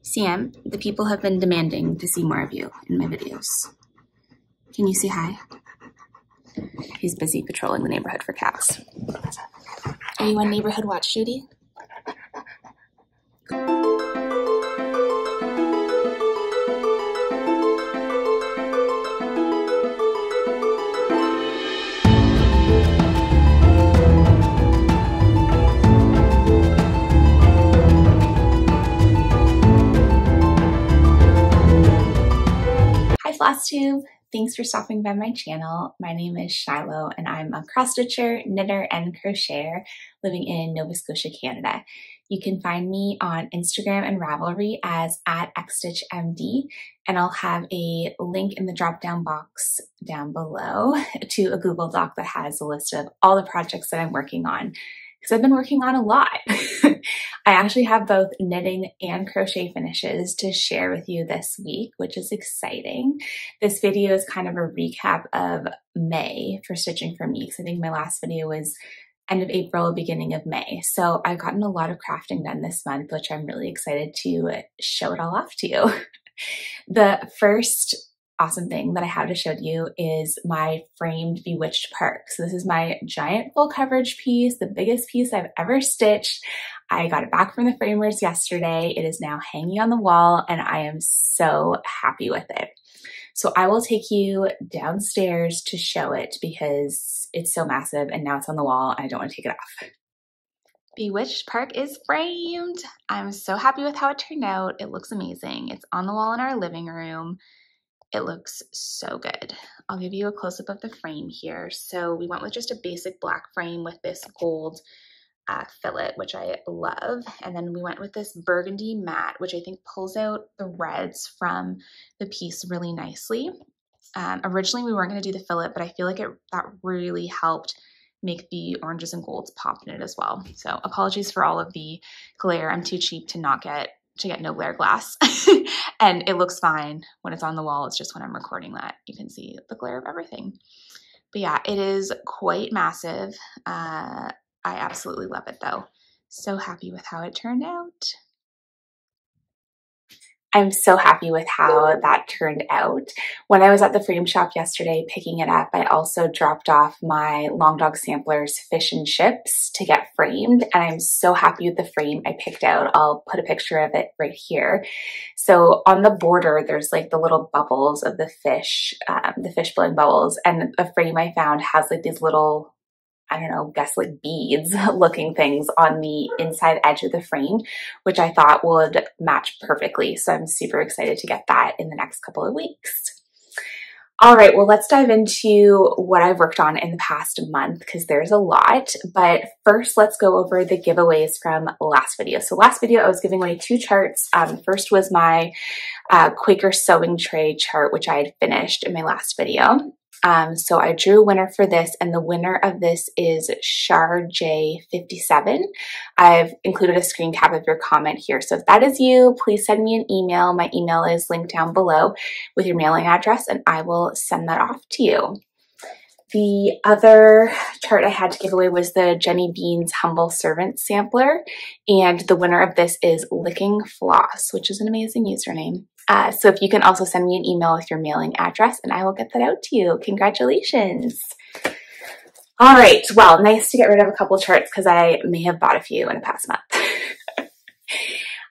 Sam, the people have been demanding to see more of you in my videos. Can you say hi? He's busy patrolling the neighborhood for cats. Are you on neighborhood watch duty? Hi Flosstube! Thanks for stopping by my channel. My name is Shiloh and I'm a cross-stitcher, knitter, and crocheter living in Nova Scotia, Canada. You can find me on Instagram and Ravelry as @Xstitchmd, and I'll have a link in the drop-down box down below to a Google Doc that has a list of all the projects that I'm working on, because I've been working on a lot. I actually have both knitting and crochet finishes to share with you this week, which is exciting. This video is kind of a recap of May for Stitching for Me, because I think my last video was end of April, beginning of May. So I've gotten a lot of crafting done this month, which I'm really excited to show it all off to you. The first awesome thing that I have to show you is my framed Bewitched Park. So this is my giant full coverage piece, the biggest piece I've ever stitched. I got it back from the framers yesterday. It is now hanging on the wall and I am so happy with it. So I will take you downstairs to show it because it's so massive and now it's on the wall and I don't want to take it off. Bewitched Park is framed. I'm so happy with how it turned out. It looks amazing. It's on the wall in our living room. It looks so good. I'll give you a close-up of the frame here. So we went with just a basic black frame with this gold fillet, which I love. And then we went with this burgundy matte, which I think pulls out the reds from the piece really nicely. Originally, we weren't going to do the fillet, but I feel like that really helped make the oranges and golds pop in it as well. So apologies for all of the glare. I'm too cheap to get no glare glass. And it looks fine when it's on the wall. It's just when I'm recording that you can see the glare of everything. But yeah, it is quite massive. I absolutely love it though. So happy with how it turned out. I'm so happy with how that turned out. When I was at the frame shop yesterday picking it up, I also dropped off my Long Dog Sampler's fish and chips to get framed, and I'm so happy with the frame I picked out. I'll put a picture of it right here. So on the border, there's like the little bubbles of the fish blowing bubbles, and the frame I found has like these little, I don't know, guess like beads looking things on the inside edge of the frame, which I thought would match perfectly. So I'm super excited to get that in the next couple of weeks. All right, well, let's dive into what I've worked on in the past month because there's a lot. But first, let's go over the giveaways from last video. So last video, I was giving away 2 charts. First was my Quaker sewing tray chart, which I had finished in my last video. So I drew a winner for this, and the winner of this is Char J57. I've included a screen cap of your comment here. So if that is you, please send me an email. My email is linked down below with your mailing address, and I will send that off to you. The other chart I had to give away was the Jenny Bean's Humble Servant Sampler, and the winner of this is Licking Floss, which is an amazing username. So if you can also send me an email with your mailing address and I will get that out to you. Congratulations. All right. Well, nice to get rid of a couple of charts because I may have bought a few in the past month.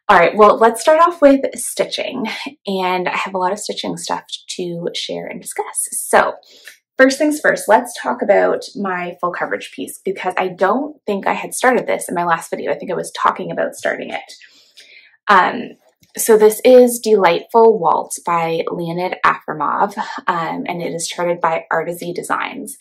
All right. Well, let's start off with stitching, and I have a lot of stitching stuff to share and discuss. So first things first, let's talk about my full coverage piece because I don't think I had started this in my last video. I think I was talking about starting it. So this is Delightful Waltz by Leonid Afremov, and it is charted by Artisy Designs.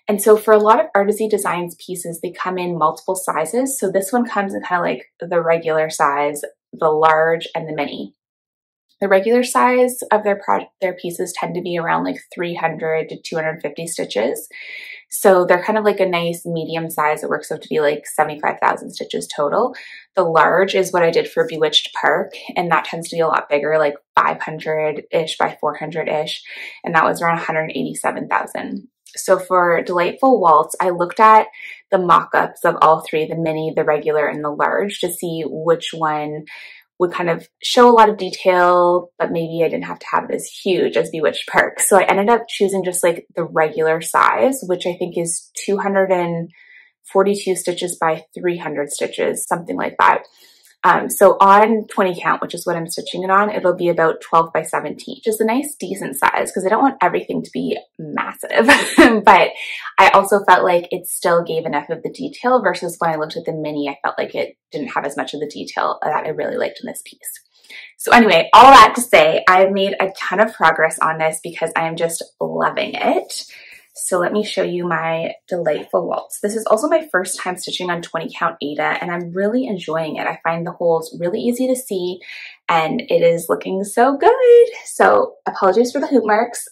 And so for a lot of Artisy Designs pieces, they come in multiple sizes. So this one comes in kind of like the regular size, the large, and the mini. The regular size of their pieces tend to be around like 300 to 250 stitches. So they're kind of like a nice medium size. It works out to be like 75,000 stitches total. The large is what I did for Bewitched Park, and that tends to be a lot bigger, like 500-ish by 400-ish, and that was around 187,000. So for Delightful Waltz, I looked at the mock-ups of all three, the mini, the regular, and the large, to see which one would kind of show a lot of detail, but maybe I didn't have to have it as huge as Bewitched Park. So I ended up choosing just like the regular size, which I think is 242 stitches by 300 stitches, something like that. So on 20 count, which is what I'm stitching it on, it'll be about 12 by 17, which is a nice decent size because I don't want everything to be massive. But I also felt like it still gave enough of the detail versus when I looked at the mini, I felt like it didn't have as much of the detail that I really liked in this piece. So anyway, all that to say, I've made a ton of progress on this because I am just loving it. So let me show you my delightful waltz. This is also my first time stitching on 20 count Aida, and I'm really enjoying it. I find the holes really easy to see and it is looking so good. So apologies for the hoop marks.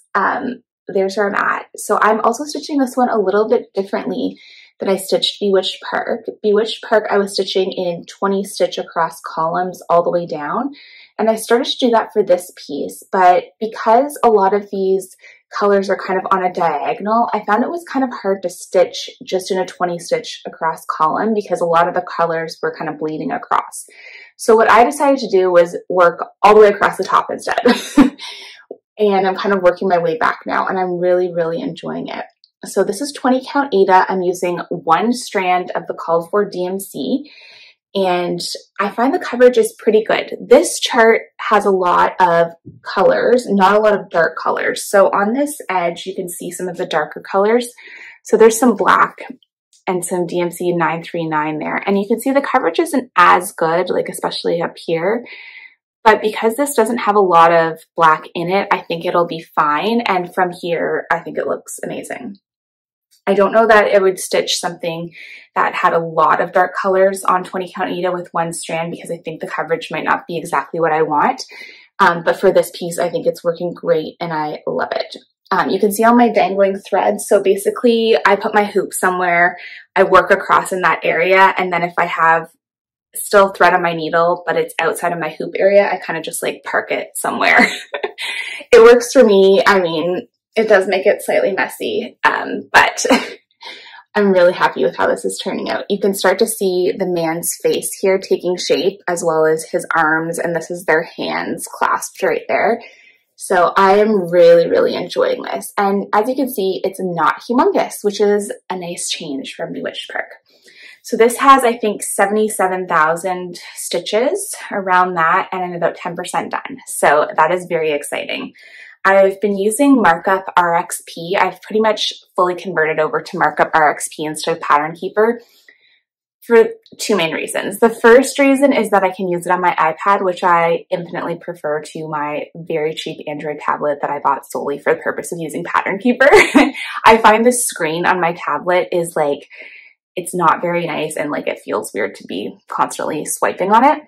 There's where I'm at. So I'm also stitching this one a little bit differently than I stitched Bewitched Park. Bewitched Park, I was stitching in 20 stitch across columns all the way down. And I started to do that for this piece, but because a lot of these colors are kind of on a diagonal, I found it was kind of hard to stitch just in a 20 stitch across column because a lot of the colors were kind of bleeding across. So what I decided to do was work all the way across the top instead. And I'm kind of working my way back now, and I'm really, really enjoying it. So this is 20 count Aida. I'm using one strand of the called for DMC, and I find the coverage is pretty good. This chart has a lot of colors, not a lot of dark colors. So on this edge, you can see some of the darker colors. So there's some black and some DMC 939 there. And you can see the coverage isn't as good, like especially up here. But because this doesn't have a lot of black in it, I think it'll be fine. And from here, I think it looks amazing. I don't know that I would stitch something that had a lot of dark colors on 20 count Aida with one strand because I think the coverage might not be exactly what I want. But for this piece, I think it's working great and I love it. You can see all my dangling threads. So basically I put my hoop somewhere, I work across in that area. And then if I have still thread on my needle, but it's outside of my hoop area, I kind of just like park it somewhere. It works for me. I mean, it does make it slightly messy, but I'm really happy with how this is turning out. You can start to see the man's face here taking shape as well as his arms, and this is their hands clasped right there. So I am really, really enjoying this. And as you can see, it's not humongous, which is a nice change from Bewitched Park. So this has, I think, 77,000 stitches around that, and I'm about 10% done. So that is very exciting. I've been using Markup RXP. I've pretty much fully converted over to Markup RXP instead of Pattern Keeper for two main reasons. The first reason is that I can use it on my iPad, which I infinitely prefer to my very cheap Android tablet that I bought solely for the purpose of using Pattern Keeper. I find the screen on my tablet is like, it's not very nice and like it feels weird to be constantly swiping on it.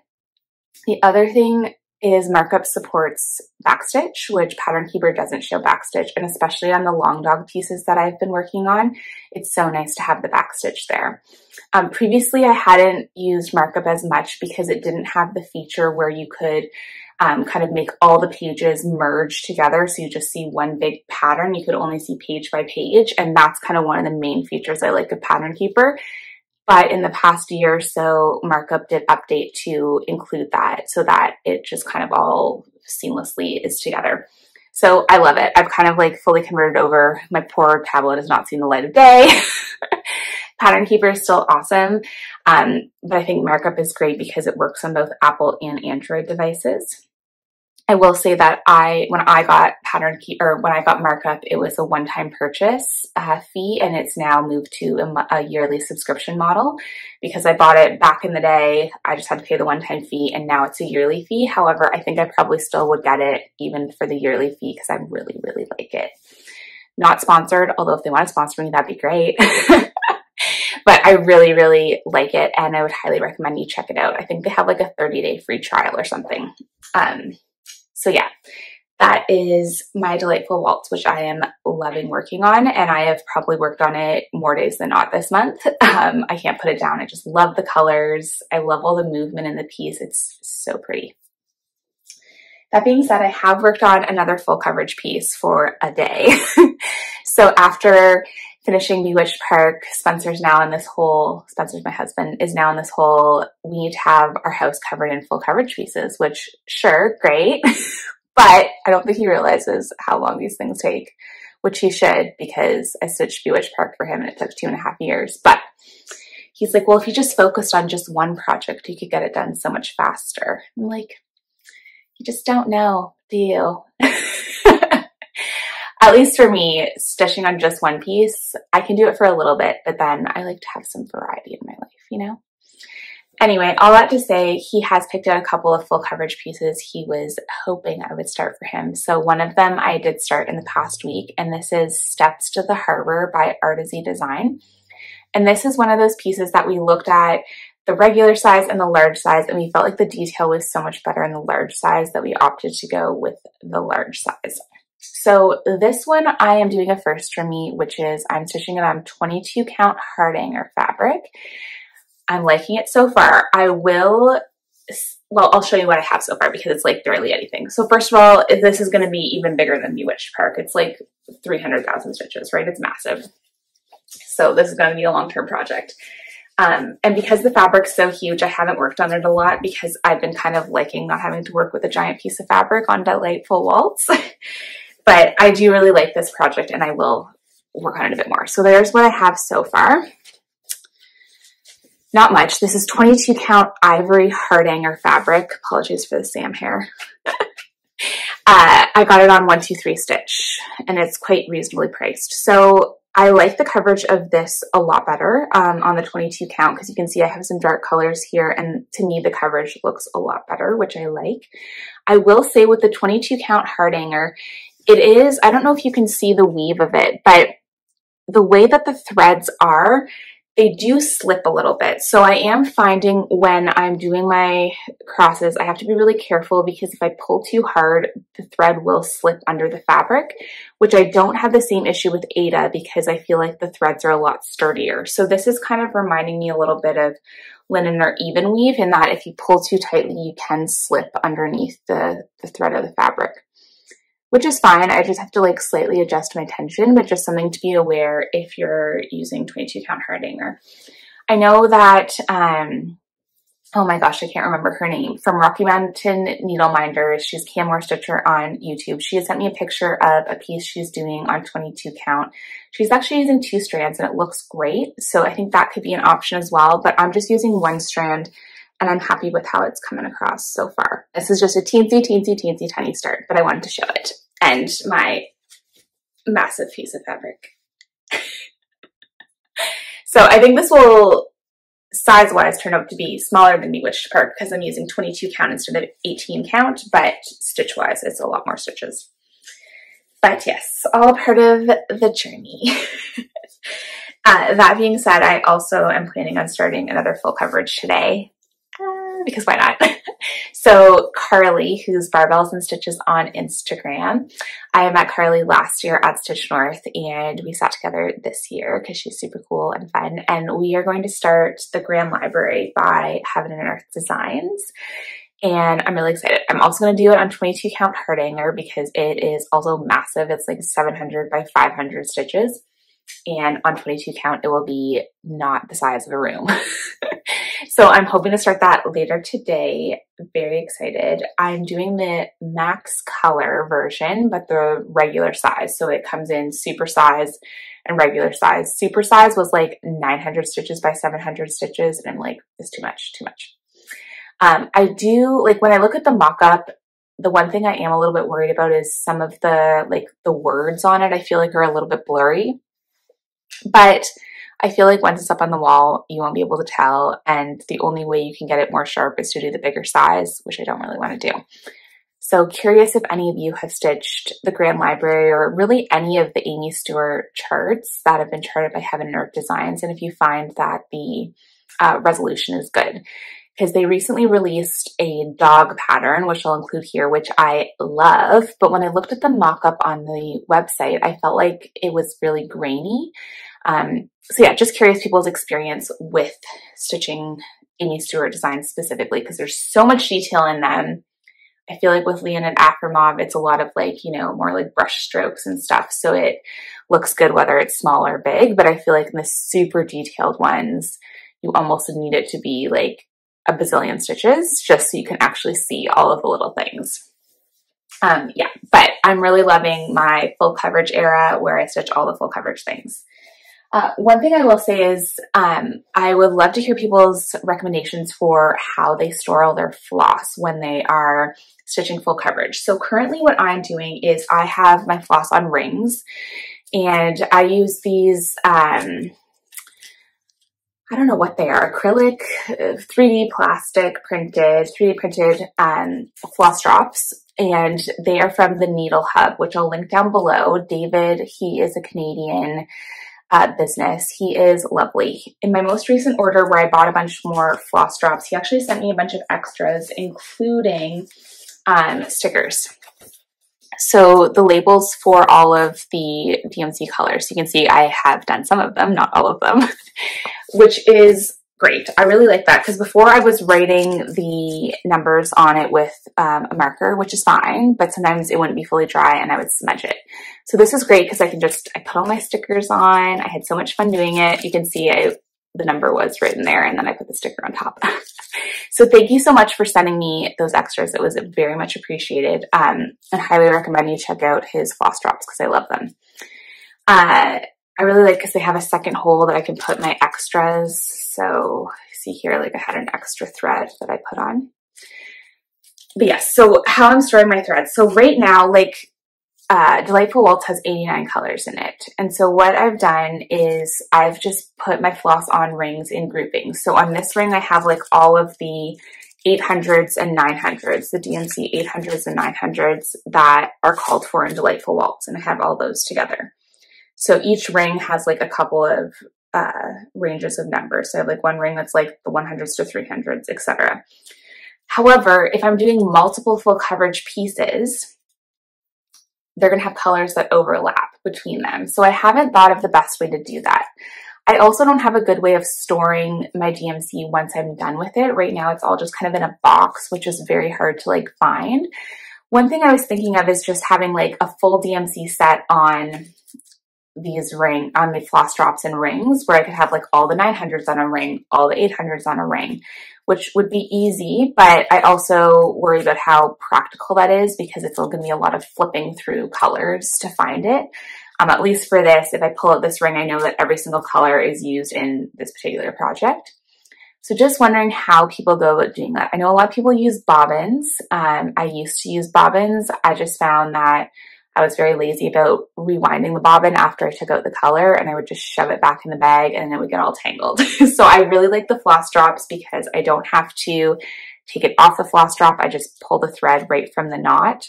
The other thing is Markup supports backstitch, which Pattern Keeper doesn't show backstitch, and especially on the long dog pieces that I've been working on, it's so nice to have the backstitch there. Previously, I hadn't used Markup as much because it didn't have the feature where you could kind of make all the pages merge together, so you just see one big pattern. You could only see page by page, and that's kind of one of the main features I like of Pattern Keeper. But in the past year or so, Markup did update to include that so that it just kind of all seamlessly is together. So I love it. I've kind of like fully converted over. My poor tablet has not seen the light of day. Pattern Keeper is still awesome. But I think Markup is great because it works on both Apple and Android devices. I will say that when I got Markup, it was a one-time purchase fee, and it's now moved to a yearly subscription model because I bought it back in the day. I just had to pay the one-time fee, and now it's a yearly fee. However, I think I probably still would get it even for the yearly fee because I really, really like it. Not sponsored, although if they want to sponsor me, that'd be great. But I really, really like it, and I would highly recommend you check it out. I think they have like a 30-day free trial or something. So yeah, that is my delightful waltz, which I am loving working on, and I have probably worked on it more days than not this month. I can't put it down. I just love the colors. I love all the movement in the piece. It's so pretty. That being said, I have worked on another full coverage piece for a day. So after finishing Bewitched Park. Spencer's now in this whole, Spencer's my husband, is now in this whole, we need to have our house covered in full coverage pieces, which sure, great. But I don't think he realizes how long these things take, which he should, because I stitched Bewitched Park for him and it took 2.5 years. But he's like, well, if you just focused on just one project, you could get it done so much faster. I'm like, you just don't know, do you? At least for me, stitching on just one piece, I can do it for a little bit, but then I like to have some variety in my life, you know? Anyway, all that to say, he has picked out a couple of full coverage pieces he was hoping I would start for him. So one of them I did start in the past week, and this is Steps to the Harbor by Artsy Design. And this is one of those pieces that we looked at the regular size and the large size, and we felt like the detail was so much better in the large size that we opted to go with the large size. So this one I am doing a first for me, which is I'm stitching it on 22 count heart hanger fabric. I'm liking it so far. I'll show you what I have so far because it's like barely anything. So first of all, this is going to be even bigger than Bewitched Park. It's like 300,000 stitches, right? It's massive. So this is going to be a long-term project. And because the fabric's so huge, I haven't worked on it a lot because I've been kind of liking not having to work with a giant piece of fabric on delightful waltz. But I do really like this project and I will work on it a bit more. So there's what I have so far. Not much. This is 22 count ivory heart hanger fabric. Apologies for the Sam hair. I got it on 123 stitch and it's quite reasonably priced. So I like the coverage of this a lot better on the 22 count because you can see I have some dark colors here and to me the coverage looks a lot better, which I like. I will say with the 22 count heart hanger, it is, I don't know if you can see the weave of it, but the way that the threads are, they do slip a little bit. So I am finding when I'm doing my crosses, I have to be really careful because if I pull too hard, the thread will slip under the fabric, which I don't have the same issue with Ada because I feel like the threads are a lot sturdier. So this is kind of reminding me a little bit of linen or even weave in that if you pull too tightly, you can slip underneath the thread of the fabric, which is fine. I just have to like slightly adjust my tension, but just something to be aware if you're using 22 count heart hanger. I know that, oh my gosh, I can't remember her name, from Rocky Mountain Needle Minders. She's Camor Stitcher on YouTube. She has sent me a picture of a piece she's doing on 22 count. She's actually using 2 strands and it looks great. So I think that could be an option as well, but I'm just using 1 strand and I'm happy with how it's coming across so far. This is just a teensy tiny start, but I wanted to show it. And my massive piece of fabric. So I think this will, size-wise, turn out to be smaller than Bewitched Park because I'm using 22 count instead of 18 count, but stitch-wise, it's a lot more stitches. But yes, all part of the journey. That being said, I also am planning on starting another full coverage today. Because why not? So Carly, who's Barbells and Stitches on Instagram, I met Carly last year at Stitch North and we sat together this year because she's super cool and fun. And we are going to start the Grand Library by Heaven and Earth Designs. And I'm really excited. I'm also going to do it on 22 count heart hanger because it is also massive. It's like 700 by 500 stitches. And on 22 count, it will be not the size of a room. So I'm hoping to start that later today. Very excited. I'm doing the max color version, but the regular size. So it comes in super size and regular size. Super size was like 900 stitches by 700 stitches. And I'm like, it's too much. I do, like when I look at the mock-up, the one thing I am a little bit worried about is some of the, like the words on it, I feel like are a little bit blurry. But I feel like once it's up on the wall, you won't be able to tell. And the only way you can get it more sharp is to do the bigger size, which I don't really want to do. So curious if any of you have stitched the Grand Library or really any of the Amy Stewart charts that have been charted by Heaven and Earth Designs. And if you find that the resolution is good. Because they recently released a dog pattern, which I'll include here, which I love. But when I looked at the mock-up on the website, I felt like it was really grainy. So yeah, just curious people's experience with stitching Amy Stewart designs specifically, because there's so much detail in them. I feel like with Leonid Afro Mauve, it's a lot of like, you know, more like brush strokes and stuff. So it looks good whether it's small or big, but I feel like in the super detailed ones, you almost need it to be like a bazillion stitches just so you can actually see all of the little things. Yeah, but I'm really loving my full coverage era where I stitch all the full coverage things. One thing I will say is I would love to hear people's recommendations for how they store all their floss when they are stitching full coverage. So currently what I'm doing is I have my floss on rings, and I use these, I don't know what they are, acrylic, 3D printed floss drops. And they are from the Needle Hub, which I'll link down below. David, he is a Canadian business. He is lovely. In my most recent order where I bought a bunch more floss drops, he actually sent me a bunch of extras, including stickers. So the labels for all of the DMC colors, you can see I have done some of them, not all of them, which is great. I really like that because before I was writing the numbers on it with a marker, which is fine, but sometimes it wouldn't be fully dry and I would smudge it. So this is great because I put all my stickers on. I had so much fun doing it. You can see the number was written there and then I put the sticker on top. So thank you so much for sending me those extras. It was very much appreciated. And highly recommend you check out his floss drops because I love them. I really like because they have a second hole that I can put my extras. So see here, like I had an extra thread that I put on. But yes, so how I'm storing my threads. So right now, like Delightful Waltz has 89 colors in it. And so what I've done is I've just put my floss on rings in groupings. So on this ring, I have like all of the 800s and 900s, the DMC 800s and 900s that are called for in Delightful Waltz. And I have all those together. So each ring has like a couple of ranges of numbers. So I have like one ring that's like the 100s to 300s, etc. However, if I'm doing multiple full coverage pieces, they're going to have colors that overlap between them. So I haven't thought of the best way to do that. I also don't have a good way of storing my DMC once I'm done with it. Right now, it's all just kind of in a box, which is very hard to like find. One thing I was thinking of is just having like a full DMC set on the floss drops and rings, where I could have like all the 900s on a ring, all the 800s on a ring, which would be easy. But I also worry about how practical that is because it's going to be a lot of flipping through colors to find it. At least for this, if I pull out this ring, I know that every single color is used in this particular project. So just wondering how people go about doing that. I know a lot of people use bobbins. I used to use bobbins. I just found that I was very lazy about rewinding the bobbin after I took out the color, and I would just shove it back in the bag and it would get all tangled. So I really like the floss drops because I don't have to take it off the floss drop. I just pull the thread right from the knot.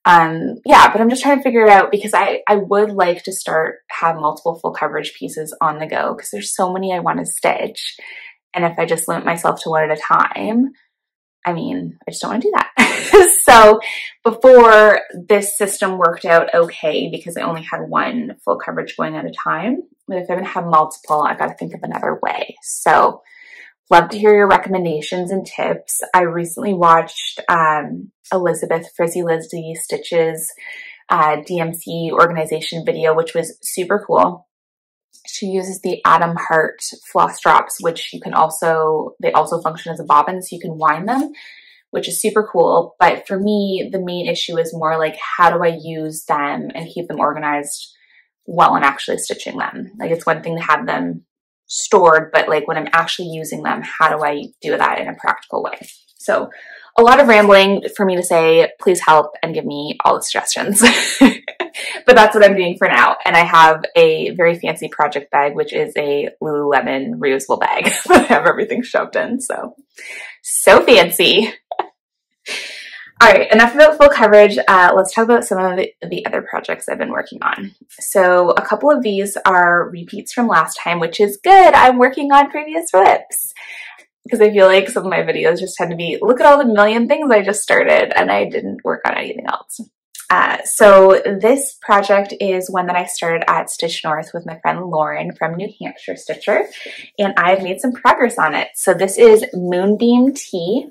Yeah, but I'm just trying to figure it out because I would like to have multiple full coverage pieces on the go because there's so many I want to stitch. And if I just limit myself to one at a time, I mean, I just don't want to do that. So before, this system worked out okay because I only had one full coverage going at a time. But if I'm going to have multiple, I've got to think of another way. So love to hear your recommendations and tips. I recently watched Elizabeth Frizzy Lizzy Stitch's DMC organization video, which was super cool. She uses the Atom Heart floss drops, which they also function as a bobbin, so you can wind them, which is super cool. But for me, the main issue is more like, how do I use them and keep them organized while I'm actually stitching them? Like, it's one thing to have them stored, but like when I'm actually using them, how do I do that in a practical way? So a lot of rambling for me to say, please help and give me all the suggestions. But that's what I'm doing for now. And I have a very fancy project bag, which is a Lululemon reusable bag that I have everything shoved in. So fancy. All right, enough about full coverage. Let's talk about some of the other projects I've been working on. So a couple of these are repeats from last time, which is good. I'm working on previous flips because I feel like some of my videos just tend to be, look at all the million things I just started and I didn't work on anything else. So this project is one that I started at Stitch North with my friend Lauren from New Hampshire Stitcher, and I've made some progress on it. So this is Moonbeam Tea.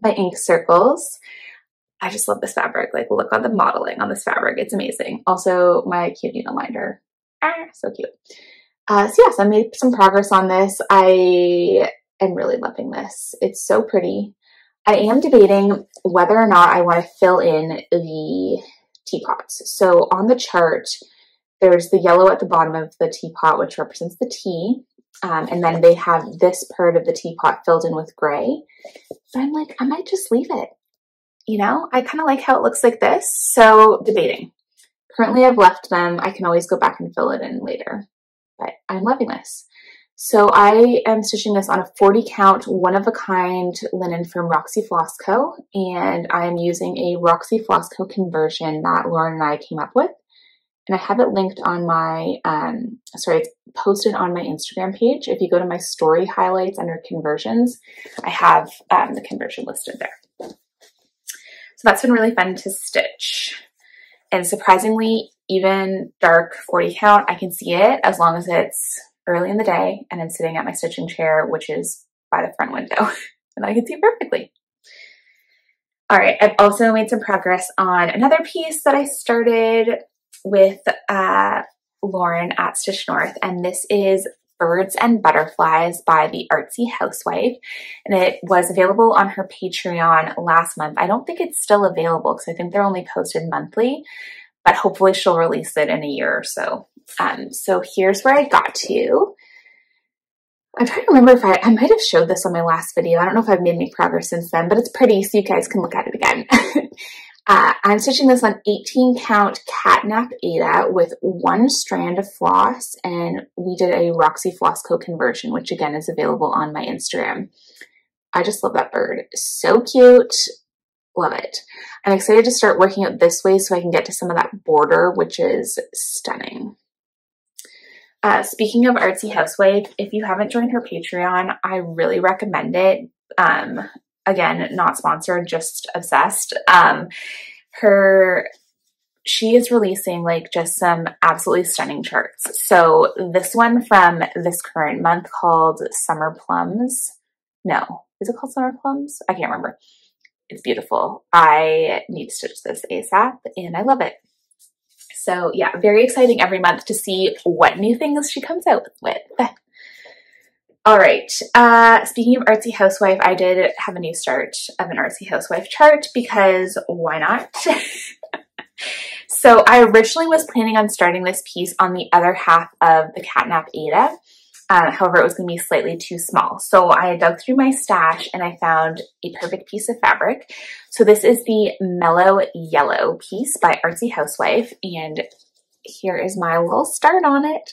by Ink Circles. I just love this fabric. Like, look at the modeling on this fabric. It's amazing. Also, my cute needle minder. So cute. So yes, I made some progress on this. I am really loving this. It's so pretty. I am debating whether or not I want to fill in the teapots. So on the chart, there's the yellow at the bottom of the teapot, which represents the tea. And then they have this part of the teapot filled in with gray. But I'm like, I might just leave it. You know, I kind of like how it looks like this. So debating. Currently I've left them. I can always go back and fill it in later. But I'm loving this. So I am stitching this on a 40 count, one-of-a-kind linen from Roxy Floss Co. And I'm using a Roxy Floss Co. conversion that Lauren and I came up with. And I have it linked on my, it's posted on my Instagram page. If you go to my story highlights under conversions, I have the conversion listed there. So that's been really fun to stitch. And surprisingly, even dark 40 count, I can see it as long as it's early in the day and I'm sitting at my stitching chair, which is by the front window, and I can see it perfectly. All right, I've also made some progress on another piece that I started with Lauren at Stitch North, and this is Birds and Butterflies by the Artsy Housewife, and it was available on her Patreon last month. I don't think it's still available because I think they're only posted monthly, but hopefully she'll release it in a year or so. So here's where I got to. I'm trying to remember if I might have showed this on my last video. I don't know if I've made any progress since then, but it's pretty, so you guys can look at it again. I'm stitching this on 18 count Catnap Aida with one strand of floss, and we did a Roxy Floss Co. conversion, which again is available on my Instagram. I just love that bird. So cute. Love it. I'm excited to start working it this way so I can get to some of that border, which is stunning. Speaking of Artsy Housewife, if you haven't joined her Patreon, I really recommend it. Again, not sponsored, just obsessed. She is releasing like just some absolutely stunning charts. So this one from this current month called Summer Plums. No, is it called Summer Plums? I can't remember. It's beautiful. I need to stitch this ASAP and I love it. So yeah, very exciting every month to see what new things she comes out with. All right, speaking of Artsy Housewife, I did have a new start of an Artsy Housewife chart because why not? So I originally was planning on starting this piece on the other half of the Catnap Aida. However, it was going to be slightly too small. So I dug through my stash and I found a perfect piece of fabric. So this is the Mellow Yellow piece by Artsy Housewife. And here is my little start on it.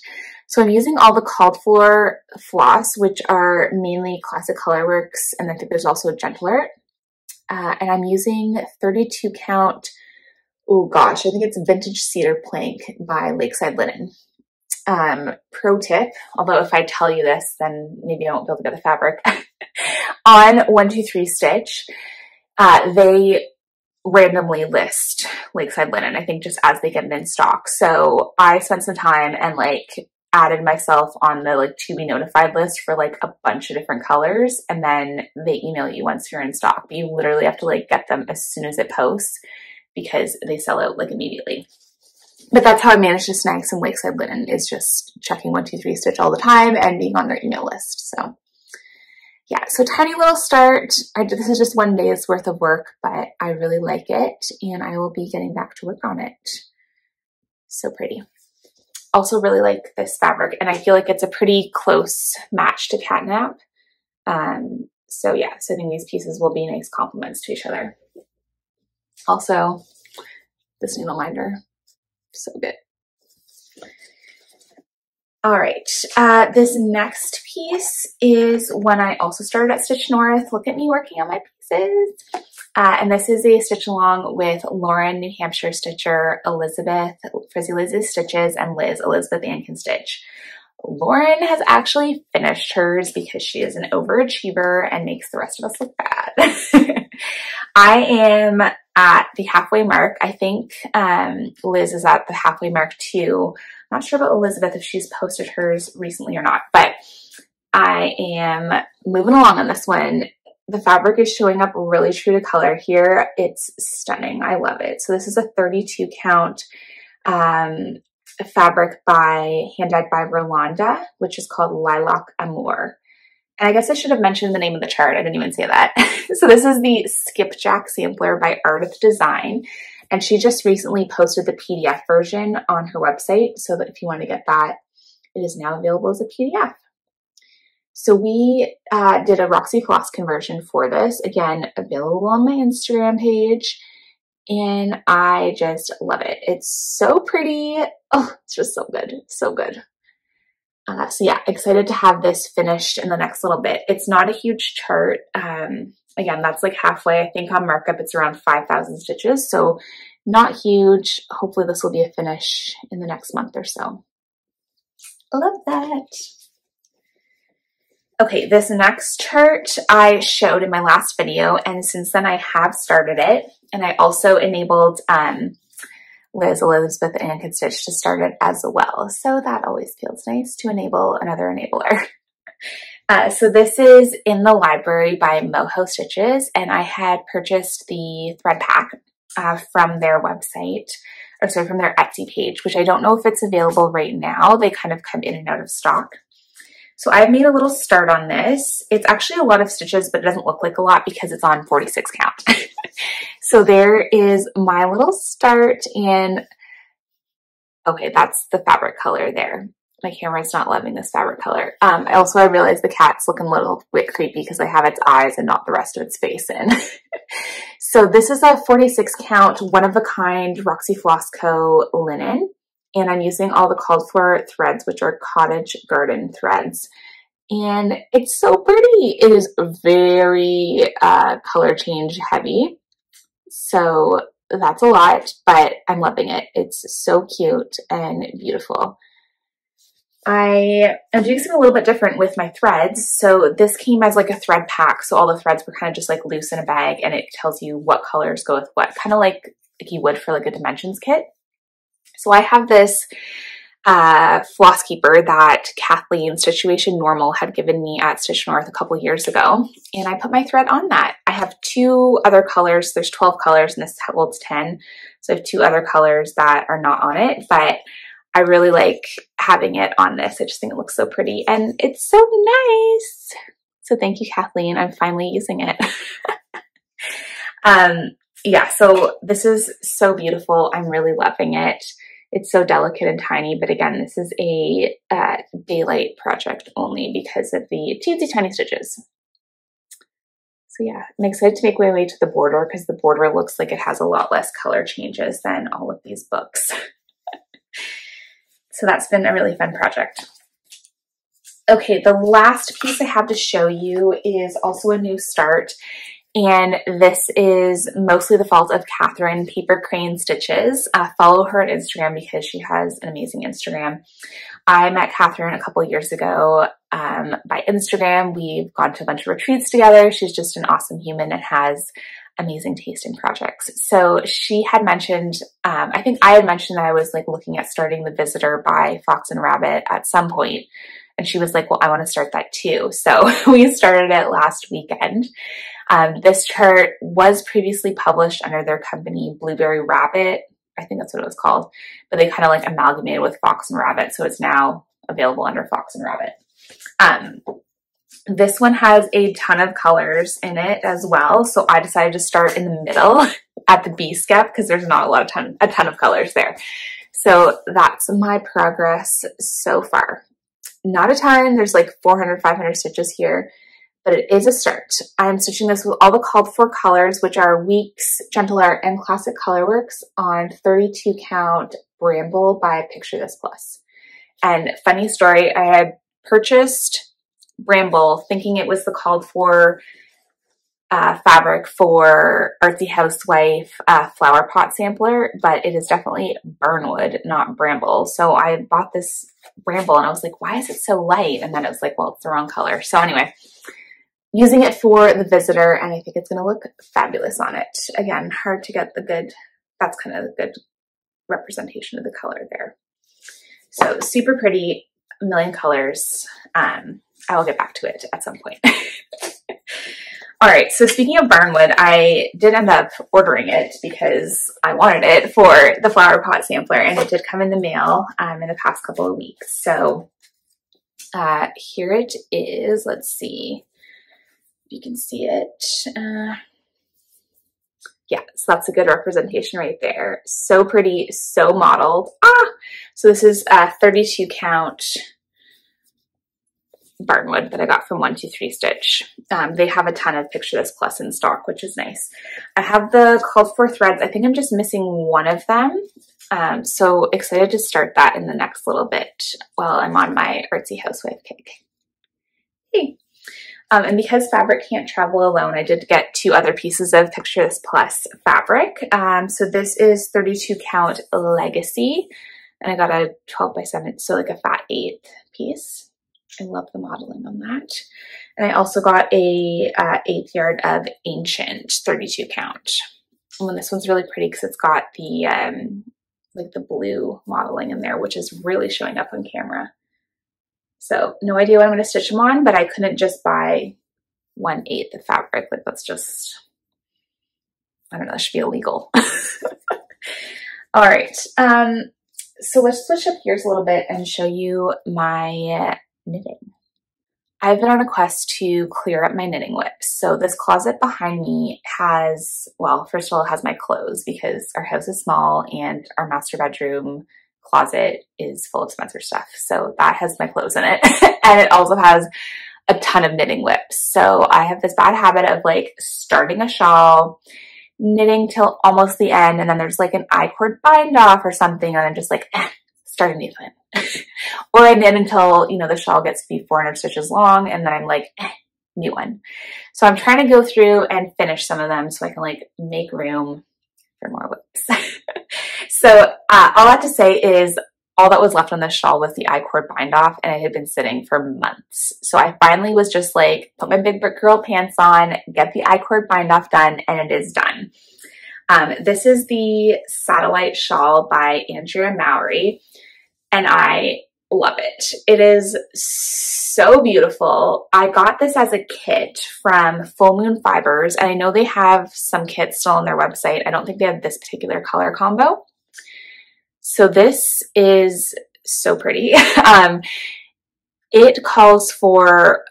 So I'm using all the called for floss, which are mainly Classic Colorworks, and I think there's also Gentler. And I'm using 32 count, oh gosh, I think it's Vintage Cedar Plank by Lakeside Linen. Pro tip, although if I tell you this, then maybe I won't be able to get the fabric. On 123 Stitch, they randomly list Lakeside Linen, I think just as they get it in stock. So I spent some time and like added myself on the like to be notified list for like a bunch of different colors, and then they email you once you're in stock. But you literally have to like get them as soon as it posts because they sell out like immediately. But that's how I managed to snag some Lakeside Linen, is just checking 123 Stitch all the time and being on their email list. So yeah, so tiny little start. This is just one day's worth of work, but I really like it and I will be getting back to work on it. So pretty. Also really like this fabric, and I feel like it's a pretty close match to Catnap. So yeah, so I think these pieces will be nice complements to each other. Also, this needle minder. So good. All right, this next piece is one I also started at Stitch North. Look at me working on my pieces. And this is a stitch along with Lauren, New Hampshire Stitcher, Elizabeth, Frizzy Lizzy Stitches, and Liz, Elizabeth Ann Can Stitch. Lauren has actually finished hers because she is an overachiever and makes the rest of us look bad. I am at the halfway mark. I think Liz is at the halfway mark too. I'm not sure about Elizabeth if she's posted hers recently or not, but I am moving along on this one. the fabric is showing up really true to color here. It's stunning. I love it. So this is a 32 count fabric hand-dyed by Rolanda, which is called Lilac Amour. And I guess I should have mentioned the name of the chart. I didn't even say that. So this is the Skipjack sampler by Ardith Design. And she just recently posted the PDF version on her website. So that if you want to get that, it is now available as a PDF. So we did a Roxy Floss conversion for this. Again, available on my Instagram page. And I just love it. It's so pretty. Oh, it's just so good. It's so good. So yeah, excited to have this finished in the next little bit. It's not a huge chart. Again, that's like halfway. I think on markup, it's around 5,000 stitches. So not huge. Hopefully this will be a finish in the next month or so. Love that. Okay, this next chart I showed in my last video, and since then I have started it, and I also enabled Liz, Elizabeth, and Xstitch to start it as well. So that always feels nice to enable another enabler. So this is in the library by Moho Stitches, and I had purchased the thread pack from their website, or sorry, from their Etsy page, which I don't know if it's available right now. They kind of come in and out of stock. So I've made a little start on this. It's actually a lot of stitches, but it doesn't look like a lot because it's on 46 count. So there is my little start, and okay, that's the fabric color there. My camera's not loving this fabric color. I realized the cat's looking a little bit creepy because I have its eyes and not the rest of its face in. So this is a 46 count, one-of-a-kind Roxy Floss Co. linen. And I'm using all the called for threads, which are cottage garden threads. And it's so pretty. It is very color change heavy. So that's a lot, but I'm loving it. It's so cute and beautiful. I am doing something a little bit different with my threads. So this came as like a thread pack. So all the threads were kind of just like loose in a bag, and it tells you what colors go with what, kind of like you would for like a dimensions kit. So I have this floss keeper that Kathleen Situation Normal had given me at Stitch North a couple years ago, and I put my thread on that. I have two other colors. There's 12 colors, and this holds 10. So I have two other colors that are not on it, but I really like having it on this. I just think it looks so pretty, and it's so nice. So thank you, Kathleen. I'm finally using it. Yeah, so this is so beautiful. I'm really loving it. It's so delicate and tiny, but again, this is a daylight project only because of the teensy tiny stitches. So yeah, I'm excited to make my way to the border because the border looks like it has a lot less color changes than all of these books. So that's been a really fun project. Okay, the last piece I have to show you is also a new start. And this is mostly the fault of Catherine Paper Crane Stitches. Follow her on Instagram because she has an amazing Instagram. I met Catherine a couple of years ago by Instagram. We've gone to a bunch of retreats together. She's just an awesome human and has amazing taste in projects. So she had mentioned, I think I had mentioned that I was like looking at starting The Visitor by Fox and Rabbit at some point. And she was like, well, I want to start that too. So we started it last weekend. This chart was previously published under their company Blueberry Rabbit. I think that's what it was called, but they kind of like amalgamated with Fox and Rabbit. So it's now available under Fox and Rabbit. This one has a ton of colors in it as well. So I decided to start in the middle at the B step because there's not a ton of colors there. So that's my progress so far. Not a ton. There's like 400, 500 stitches here, but it is a start. I'm stitching this with all the called for colors, which are Weeks, Gentle Art, and Classic Colorworks on 32 count Bramble by Picture This Plus. And funny story, I had purchased Bramble thinking it was the called for fabric for Artsy Housewife flower pot sampler, but it is definitely Burnwood, not Bramble. So I bought this Bramble and I was like, why is it so light? And then it was like, well, it's the wrong color. So anyway, using it for The Visitor, and I think it's going to look fabulous on it. Again, hard to get the good, that's kind of the good representation of the color there. So super pretty, a million colors. I will get back to it at some point. All right, so speaking of barnwood, I did end up ordering it because I wanted it for the flower pot sampler, and it did come in the mail in the past couple of weeks. So here it is. Let's see if you can see it. Yeah, so that's a good representation right there. So pretty, so modeled. So this is a 32 count barnwood that I got from 123 Stitch. They have a ton of Picture This Plus in stock, which is nice. I have the called for threads. I think I'm just missing one of them. So excited to start that in the next little bit while I'm on my artsy housewife kick. Hey. And because fabric can't travel alone, I did get 2 other pieces of Picture This Plus fabric. So this is 32 count Legacy, and I got a 12x7, so like a fat 8th piece. I love the modeling on that. And I also got a 1/8 yard of Ancient 32 count. And this one's really pretty because it's got the like the blue modeling in there, which is really showing up on camera. So no idea what I'm going to stitch them on, but I couldn't just buy 1/8 of fabric. Like that's just, I don't know, that should be illegal. All right. So let's switch up gears a little bit and show you my knitting. I've been on a quest to clear up my knitting whips. So this closet behind me has, well, first of all, it has my clothes because our house is small and our master bedroom closet is full of Spencer stuff. So that has my clothes in it. And it also has a ton of knitting whips. So I have this bad habit of like starting a shawl, knitting till almost the end, and then there's like an I-cord bind off or something, and I'm just like, start a new one. Or I knit until, you know, the shawl gets to be 400 stitches long, and then I'm like, new one. So I'm trying to go through and finish some of them so I can like make room for more whips. So all I have to say is all that was left on this shawl was the I-cord bind off, and it had been sitting for months. So I finally was just like, put my big brick girl pants on, get the I-cord bind off done, and it is done. This is the Satellite Shawl by Andrea Mowry, and I love it. It is so beautiful. I got this as a kit from Full Moon Fibers, and I know they have some kits still on their website. I don't think they have this particular color combo. So this is so pretty. It calls for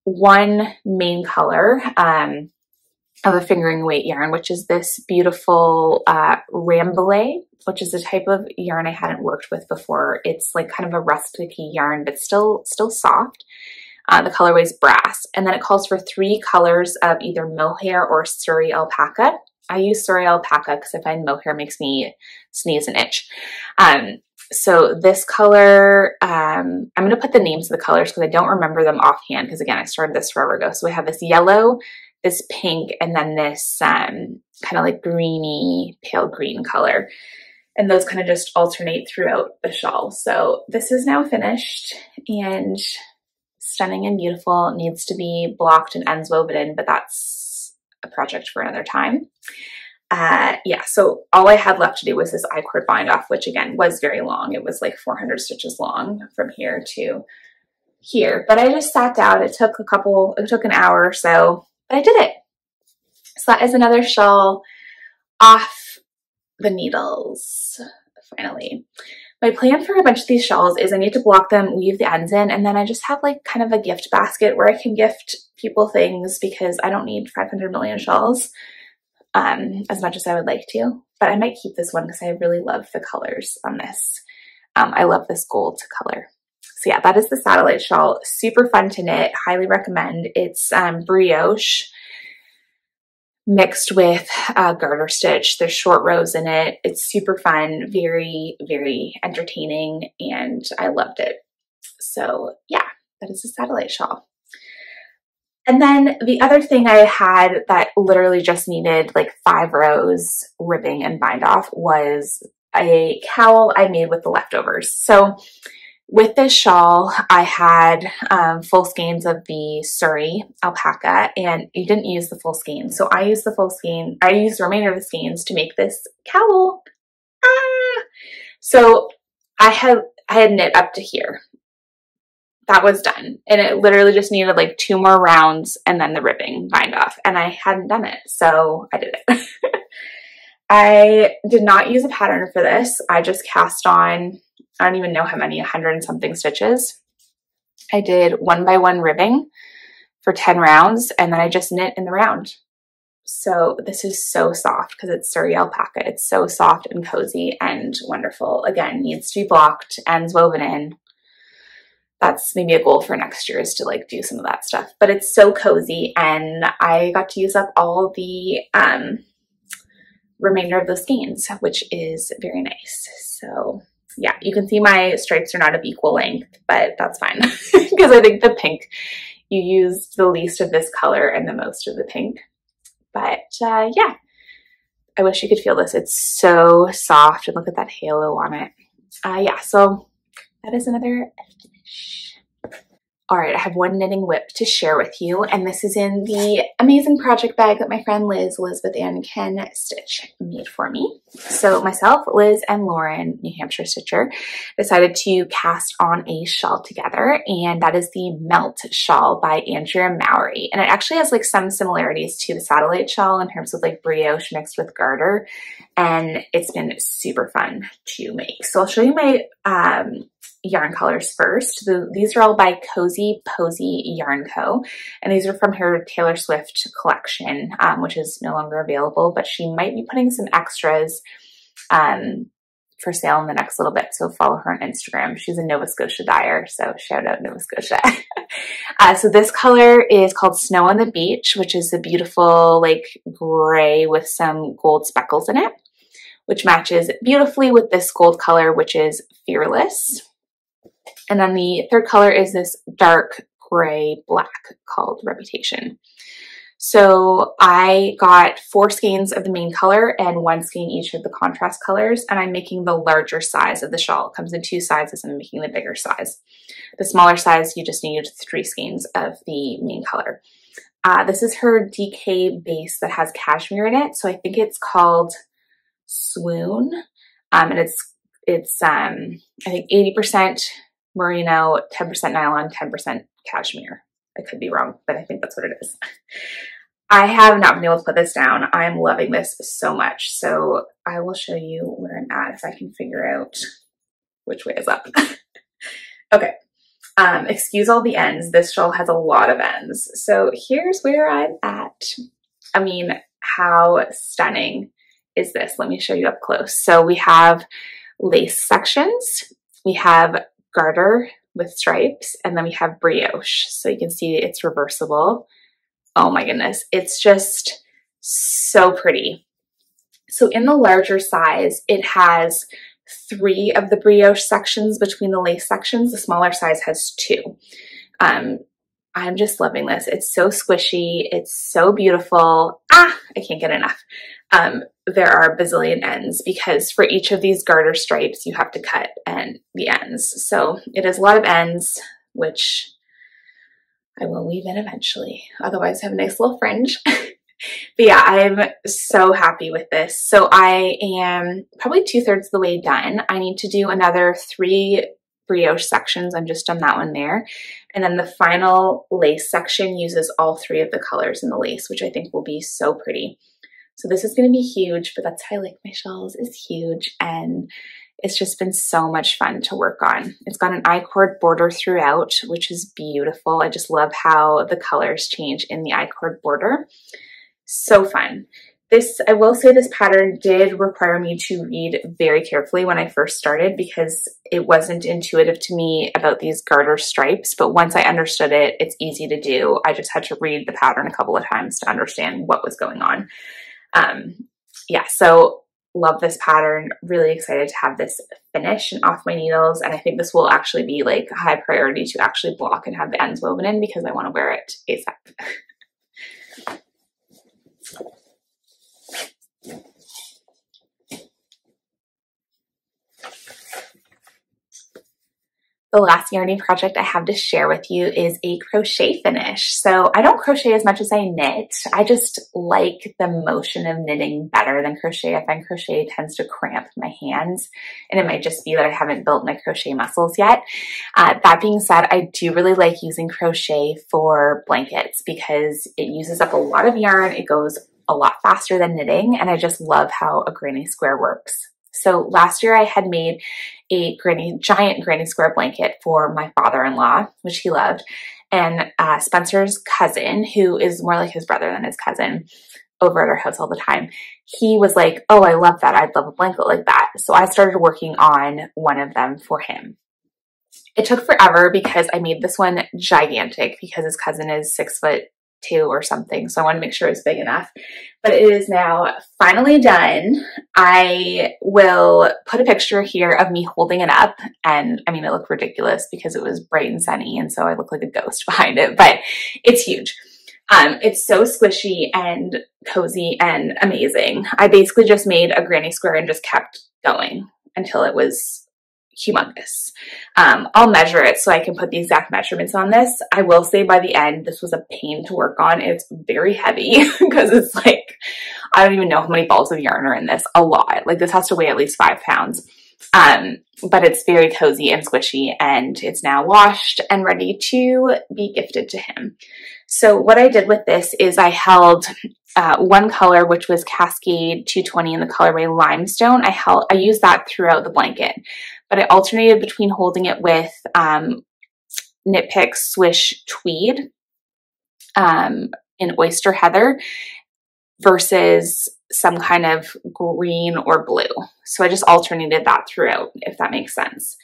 one main color of a fingering weight yarn, which is this beautiful Rambouillet, which is a type of yarn I hadn't worked with before. It's like kind of a rusticy yarn, but still soft. The colorway is Brass. And then it calls for 3 colors of either mohair or Surrey alpaca. I use Surrey alpaca because I find mohair makes me sneeze and itch. So this color, I'm going to put the names of the colors because I don't remember them offhand because, again, I started this forever ago. So we have this yellow, this pink, and then this kind of like greeny, pale green color. And those kind of just alternate throughout the shawl. So this is now finished and stunning and beautiful. It needs to be blocked and ends woven in, but that's a project for another time. Yeah, so all I had left to do was this I-cord bind off, which again was very long. It was like 400 stitches long from here to here, but I just sat down. It took an hour or so, but I did it. So that is another shawl off the needles, finally. My plan for a bunch of these shawls is I need to block them, weave the ends in, and then I just have like kind of a gift basket where I can gift people things because I don't need 500 million shawls as much as I would like to. But I might keep this one because I really love the colors on this. I love this gold color. So yeah, that is the Satellite Shawl. Super fun to knit. Highly recommend. It's brioche mixed with garter stitch. There's short rows in it. It's super fun, very, very entertaining, and I loved it. So yeah, that is a Satellite Shawl. And then the other thing I had that literally just needed like 5 rows ribbing and bind off was a cowl I made with the leftovers. So with this shawl, I had full skeins of the Surrey alpaca, and you didn't use the full skein. So I used the full skein. I used the remainder of the skeins to make this cowl. So I had knit up to here. that was done. And it literally just needed like 2 more rounds and then the ribbing bind off. And I hadn't done it, so I did it. I did not use a pattern for this. I just cast on, I don't even know how many, 100 and something stitches. I did 1 by 1 ribbing for 10 rounds, and then I just knit in the round. So this is so soft because it's Surrey alpaca. It's so soft and cozy and wonderful. Again, needs to be blocked, ends woven in. That's maybe a goal for next year, is to like do some of that stuff. But it's so cozy, and I got to use up all the remainder of the skeins, which is very nice. So yeah, you can see my stripes are not of equal length, but that's fine because I think the pink, you used the least of this color and the most of the pink. But yeah, I wish you could feel this. It's so soft, and look at that halo on it. Yeah, so that is another finish. All right, I have one knitting whip to share with you, and this is in the amazing project bag that my friend Elizabeth Ann Ken Stitch made for me. So myself, Liz, and Lauren, New Hampshire Stitcher, decided to cast on a shawl together, and that is the Melt Shawl by Andrea Mowry. And it actually has like some similarities to the Satellite Shawl in terms of like brioche mixed with garter, and it's been super fun to make. So I'll show you my yarn colors first. These are all by Cozy Posy Yarn Co. And these are from her Taylor Swift collection, which is no longer available, but she might be putting some extras for sale in the next little bit. So follow her on Instagram. She's a Nova Scotia dyer, so shout out Nova Scotia. So this color is called Snow on the Beach, which is a beautiful like gray with some gold speckles in it, which matches beautifully with this gold color, which is Fearless. And then the third color is this dark gray black called Reputation. So I got 4 skeins of the main color and 1 skein each of the contrast colors, and I'm making the larger size of the shawl. It comes in 2 sizes, and I'm making the bigger size. The smaller size, you just need 3 skeins of the main color. This is her DK base that has cashmere in it, so I think it's called Swoon, and it's I think 80% merino, 10% nylon, 10% cashmere. I could be wrong, but I think that's what it is. I have not been able to put this down. I'm loving this so much. So I will show you where I'm at if I can figure out which way is up. Okay. Excuse all the ends. This shawl has a lot of ends. So here's where I'm at. I mean, how stunning is this? Let me show you up close. So we have lace sections. We have garter with stripes, and then we have brioche. So you can see it's reversible. Oh my goodness, it's just so pretty. So in the larger size, it has 3 of the brioche sections between the lace sections. The smaller size has 2. I'm just loving this. It's so squishy. It's so beautiful. I can't get enough. There are a bazillion ends because for each of these garter stripes, you have to cut the ends. So it has a lot of ends, which I will weave in eventually. Otherwise, I have a nice little fringe. But yeah, I'm so happy with this. So I am probably 2/3 of the way done. I need to do another 3 brioche sections. I'm just done that one there. And then the final lace section uses all 3 of the colors in the lace, which I think will be so pretty. So this is going to be huge, but that's how I like my shawls, is huge. And it's just been so much fun to work on. It's got an I-cord border throughout, which is beautiful. I just love how the colors change in the I-cord border. So fun. I will say this pattern did require me to read very carefully when I first started because it wasn't intuitive to me about these garter stripes, but once I understood it, it's easy to do. I just had to read the pattern a couple of times to understand what was going on. Yeah, so love this pattern. Really excited to have this finished and off my needles, and I think this will actually be like a high priority to actually block and have the ends woven in because I want to wear it ASAP. The last yarning project I have to share with you is a crochet finish. So I don't crochet as much as I knit. I just like the motion of knitting better than crochet. I find crochet tends to cramp my hands, and it might just be that I haven't built my crochet muscles yet. That being said, I do really like using crochet for blankets because it uses up a lot of yarn. It goes a lot faster than knitting, and I just love how a granny square works. So last year I had made a giant granny square blanket for my father-in-law, which he loved, and Spencer's cousin, who is more like his brother than his cousin, over at our house all the time. He was like, oh, I love that. I'd love a blanket like that. So I started working on one of them for him. It took forever because I made this one gigantic because his cousin is 6'2" or something. So I wanted to make sure it's big enough, but it is now finally done. I will put a picture here of me holding it up. And I mean, it looked ridiculous because it was bright and sunny. And so I look like a ghost behind it, but it's huge. It's so squishy and cozy and amazing. I basically just made a granny square and just kept going until it was humongous. I'll measure it so I can put the exact measurements on this. I will say by the end, this was a pain to work on. It's very heavy because it's like, I don't even know how many balls of yarn are in this. A lot. Like this has to weigh at least 5 pounds. But it's very cozy and squishy, and it's now washed and ready to be gifted to him. So what I did with this is I held one color, which was Cascade 220 in the colorway Limestone. I used that throughout the blanket, but I alternated between holding it with Knit Picks Swish Tweed in Oyster Heather versus some kind of green or blue. So I just alternated that throughout, if that makes sense.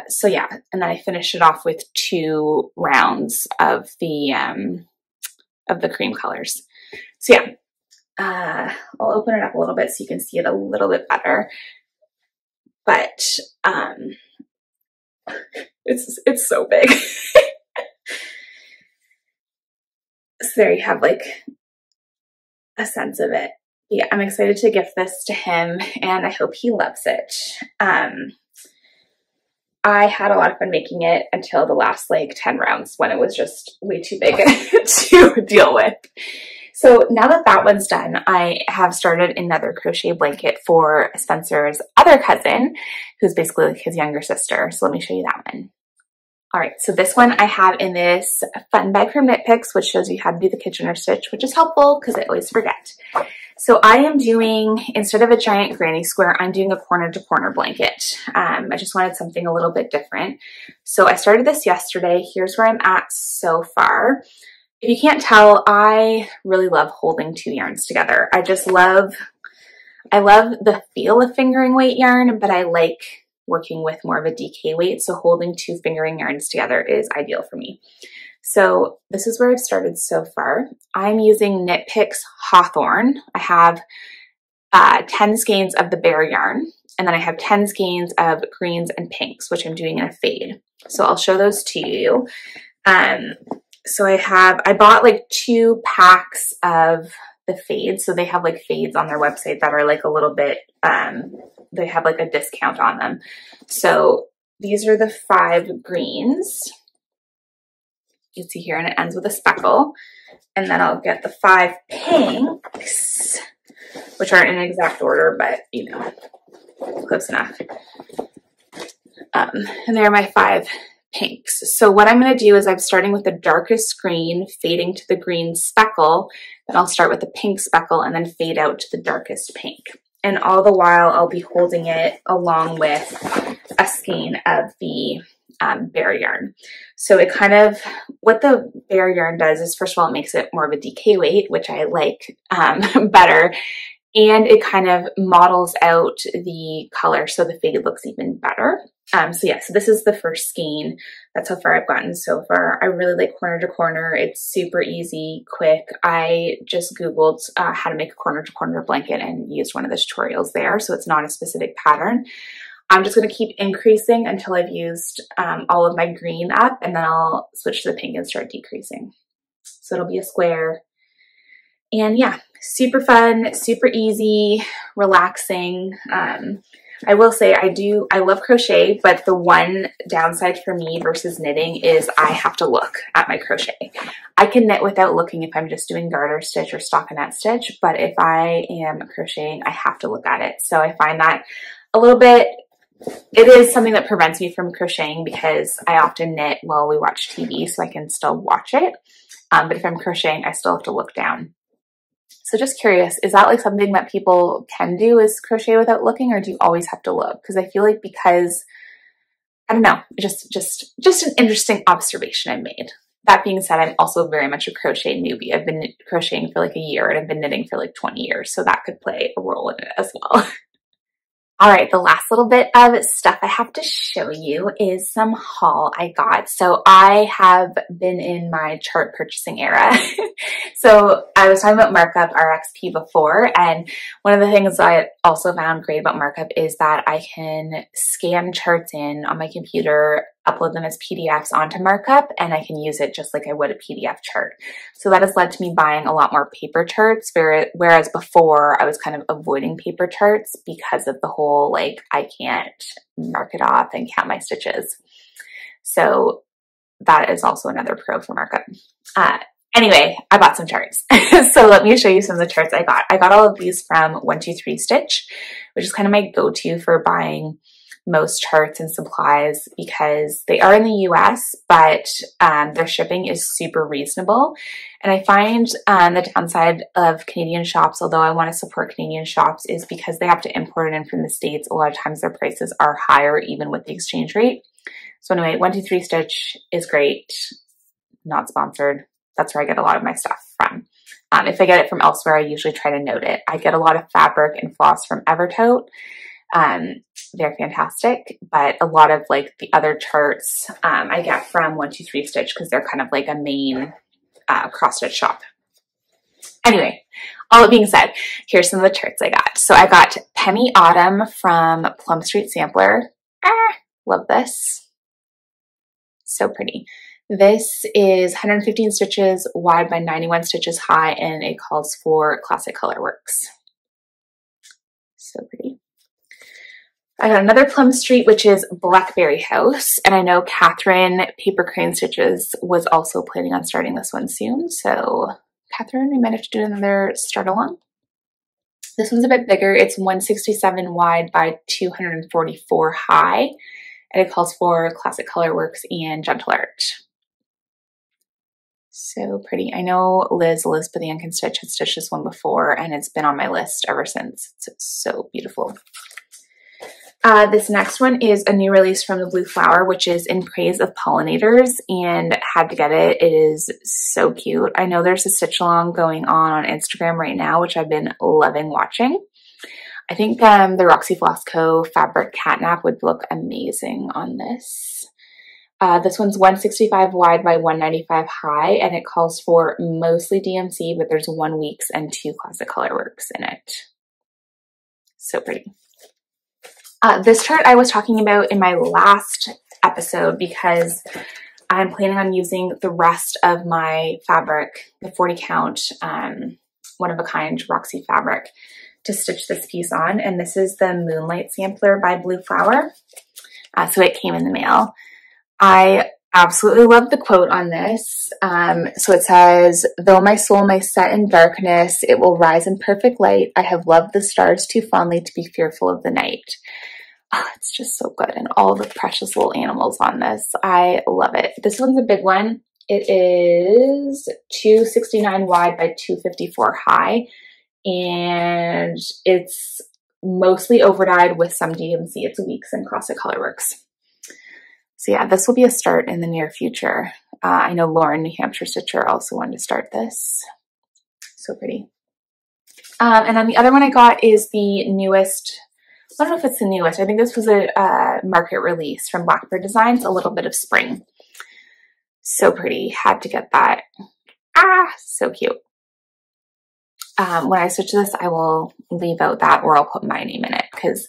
So yeah, and then I finished it off with 2 rounds of the cream colors. So yeah, I'll open it up a little bit so you can see it a little bit better. But it's so big. So there you have like a sense of it. Yeah, I'm excited to gift this to him, and I hope he loves it. I had a lot of fun making it until the last like 10 rounds when it was just way too big to deal with. So now that that one's done, I have started another crochet blanket for Spencer's other cousin, who's basically like his younger sister. So let me show you that one. All right, so this one I have in this fun bag from Knit Picks, which shows you how to do the Kitchener stitch, which is helpful because I always forget. So I am doing, instead of a giant granny square, I'm doing a corner to corner blanket. I just wanted something a little bit different. So I started this yesterday. Here's where I'm at so far. If you can't tell, I really love holding 2 yarns together. I love the feel of fingering weight yarn, but I like working with more of a DK weight. So holding 2 fingering yarns together is ideal for me. So this is where I've started so far. I'm using Knit Picks Hawthorn. I have 10 skeins of the bare yarn, and then I have 10 skeins of greens and pinks, which I'm doing in a fade. So I'll show those to you. So I bought like 2 packs of the fades. So they have like fades on their website that are like a little bit, they have like a discount on them. So these are the 5 greens. You can see here, and it ends with a speckle. And then I'll get the 5 pinks, which aren't in exact order, but you know, close enough. And there are my 5 pinks. So what I'm going to do is I'm starting with the darkest green, fading to the green speckle. Then I'll start with the pink speckle and then fade out to the darkest pink. And all the while I'll be holding it along with a skein of the bare yarn. So it kind of, what the bare yarn does is, first of all, it makes it more of a DK weight, which I like better. And it kind of models out the color so the fade looks even better. So yeah, so this is the first skein. That's how far I've gotten so far. I really like corner to corner. It's super easy, quick. I just Googled how to make a corner to corner blanket and used one of the tutorials there. So it's not a specific pattern. I'm just going to keep increasing until I've used all of my green up, and then I'll switch to the pink and start decreasing. So it'll be a square. And yeah, super fun, super easy, relaxing. I will say I love crochet, but the one downside for me versus knitting is I have to look at my crochet. I can knit without looking if I'm just doing garter stitch or stockinette stitch, but if I am crocheting, I have to look at it. So I find that a little bit, it is something that prevents me from crocheting because I often knit while we watch TV, so I can still watch it. But if I'm crocheting, I still have to look down. So just curious, is that like something that people can do, is crochet without looking, or do you always have to look? Because I feel like, because, I don't know, just an interesting observation I made. That being said, I'm also very much a crochet newbie. I've been crocheting for like a year and I've been knitting for like 20 years. So that could play a role in it as well. All right, the last little bit of stuff I have to show you is some haul I got. So I have been in my chart purchasing era. So I was talking about Markup RXP before, and one of the things I also found great about Markup is that I can scan charts in on my computer, upload them as PDFs onto Markup, and I can use it just like I would a PDF chart. So that has led to me buying a lot more paper charts, whereas before I was kind of avoiding paper charts because of the whole, like, I can't mark it off and count my stitches. So that is also another pro for Markup. Anyway, I bought some charts. So let me show you some of the charts I got. I got all of these from 123 Stitch, which is kind of my go-to for buying most charts and supplies because they are in the US, but their shipping is super reasonable. And I find the downside of Canadian shops, although I want to support Canadian shops, is because they have to import it in from the States. A lot of times their prices are higher even with the exchange rate. So anyway, 123 Stitch is great. Not sponsored. That's where I get a lot of my stuff from. If I get it from elsewhere, I usually try to note it. I get a lot of fabric and floss from Evertote. They're fantastic, but a lot of like the other charts I get from 123 Stitch because they're kind of like a main cross stitch shop. Anyway, all that being said, here's some of the charts I got. So I got Penny Autumn from Plum Street Sampler. Love this. So pretty. This is 115 stitches wide by 91 stitches high, and it calls for classic color works. So pretty. I got another Plum Street, which is Blackberry House. And I know Catherine Paper Crane Stitches was also planning on starting this one soon. So Catherine, we might have to do another start along. This one's a bit bigger. It's 167 wide by 244 high. And it calls for classic color works and gentle art. So pretty. I know Elizabeth Ann Stitch had stitched this one before, and it's been on my list ever since. It's so beautiful. This next one is a new release from the Blue Flower, which is in praise of pollinators, and had to get it. It is so cute. I know there's a stitch along going on Instagram right now, which I've been loving watching. I think the Roxy Floss Co. fabric catnap would look amazing on this. This one's 165 wide by 195 high, and it calls for mostly DMC, but there's 1 weeks and 2 classic color works in it. So pretty. This chart I was talking about in my last episode because I'm planning on using the rest of my fabric, the 40 count, one of a kind Roxy fabric, to stitch this piece on. And this is the Moonlight Sampler by Blue Flower. So it came in the mail. I absolutely love the quote on this. So it says, "Though my soul may set in darkness, it will rise in perfect light. I have loved the stars too fondly to be fearful of the night." Oh, it's just so good. And all the precious little animals on this. I love it. This one's a big one. It is 269 wide by 254 high. And it's mostly overdyed with some DMC. It's weeks and classic color works. So yeah, this will be a start in the near future. I know Lauren, New Hampshire Stitcher, also wanted to start this. So pretty. And then the other one I got is the newest, I don't know if it's the newest. I think this was a market release from Blackbird Designs, A Little Bit of Spring. So pretty. Had to get that. So cute. When I stitch this, I will leave out that, or I'll put my name in it, because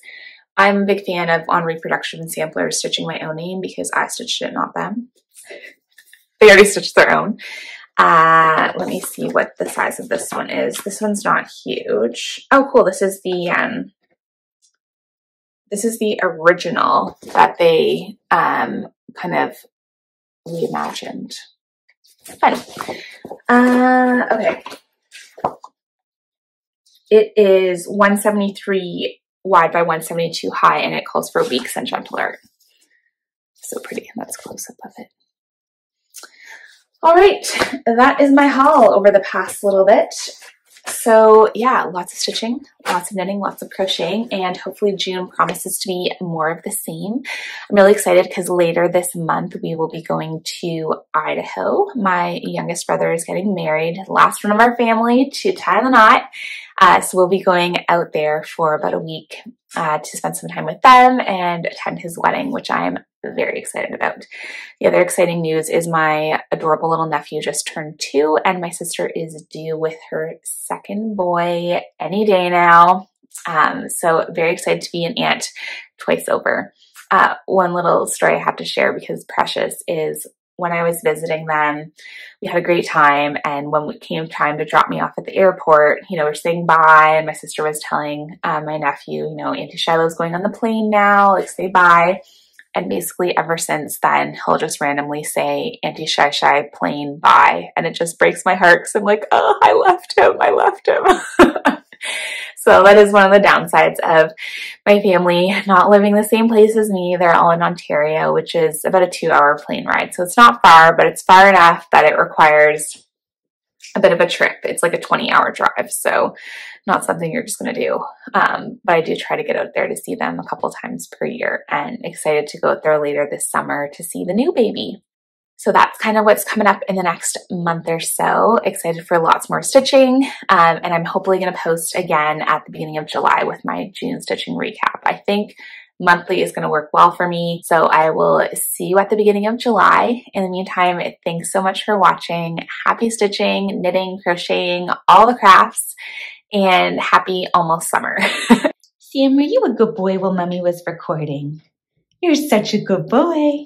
I'm a big fan of on reproduction samplers stitching my own name because I stitched it, not them. They already stitched their own. Let me see what the size of this one is. This one's not huge. Oh, cool. This is the This is the original that they kind of reimagined. Fun. Okay. It is 173 wide by 172 high, and it calls for weeks and gentle art. So pretty. That's a close-up of it. All right, that is my haul over the past little bit. So yeah, lots of stitching, lots of knitting, lots of crocheting, and hopefully June promises to be more of the same. I'm really excited because later this month we will be going to Idaho. My youngest brother is getting married, last one of our family to tie the knot. So we'll be going out there for about a week to spend some time with them and attend his wedding, which I'm very excited about. The other exciting news is my adorable little nephew just turned 2, and my sister is due with her second boy any day now. So very excited to be an aunt twice over. One little story I have to share because Precious is, when I was visiting them, we had a great time, and when it came time to drop me off at the airport, you know, we're saying bye, and my sister was telling my nephew, you know, Auntie Shiloh's going on the plane now, like say bye. And basically ever since then, he'll just randomly say, Auntie Shy Shy, plane, bye. And it just breaks my heart because I'm like, oh, I left him. So that is one of the downsides of my family not living the same place as me. They're all in Ontario, which is about a 2-hour plane ride. So it's not far, but it's far enough that it requires a bit of a trip. It's like a 20-hour drive. So not something you're just going to do. But I do try to get out there to see them a couple times per year, and excited to go out there later this summer to see the new baby. So that's kind of what's coming up in the next month or so. Excited for lots more stitching. And I'm hopefully going to post again at the beginning of July with my June stitching recap. I think monthly is going to work well for me. So I will see you at the beginning of July. In the meantime, thanks so much for watching. Happy stitching, knitting, crocheting, all the crafts, and happy almost summer. Sam, were you a good boy while Mommy was recording? You're such a good boy.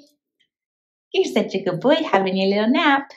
You're such a good boy having your little nap.